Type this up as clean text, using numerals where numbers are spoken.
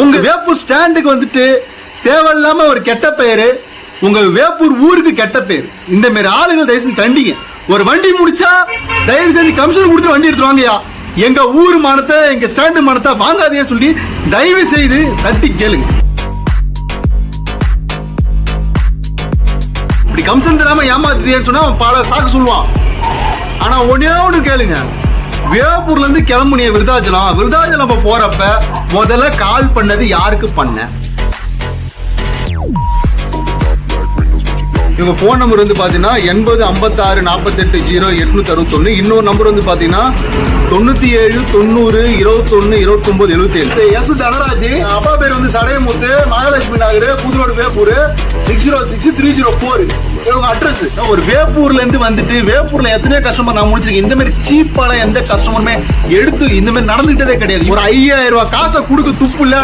உங்க வேப்பூர் ஸ்டாண்டுக்கு வந்துட்டு தேவையில்லாம ஒரு கெட்ட பெயரு, உங்க வேப்பூர் ஊருக்கு கெட்ட பேர். இந்த மாதிரி ஆளுகள் தயவு செஞ்சு கண்டிங்க. ஒரு வண்டி முடிச்சா தயவு செஞ்சு கமிஷன் கொடுத்து வண்டி எடுத்துருவாங்கயா. எங்க ஊர் மானத்தை, எங்க ஸ்டாண்டு மானத்தை வாங்காதீங்கன்னு சொல்லி தயவு செய்து தட்டி கேளுங்க. இப்படி கமிஷன் தராம ஏமாத்துறீங்கன்னு சொன்னா அவன் பல சாக்கு சொல்லுவான். ஆனா ஒன்னே ஒண்ணு கேளுங்க, வேப்பூர்ல இருந்து கிளம்புனிய விருதாச்சலம் போறப்ப முதல்ல கால் பண்ணது யாருக்கு பண்ண? இவங்க போன் நம்பர் வந்து பாத்தீங்கன்னா 8056480861. இன்னொரு நம்பர் வந்து பாத்தீங்கன்னா 9790212977. எஸ் தனராஜ், அப்பா பேர் வந்து சடையமுத்து, மகாலட்சுமி நகர், புதுரோடு, வேப்பூர் 606304. இவங்க அட்ரஸ். ஒரு வேப்பூர்ல இருந்து வந்துட்டு வேப்பூர்ல எத்தனையோ கஸ்டமர் நான் முடிச்சிருக்கேன். இந்த மாதிரி சீப்பான எந்த கஸ்டமருமே எடுத்து இந்த மாதிரி நடந்துகிட்டதே கிடையாது. ஒரு 5000 ரூபாய் காசை கொடுக்க துப்பு இல்ல.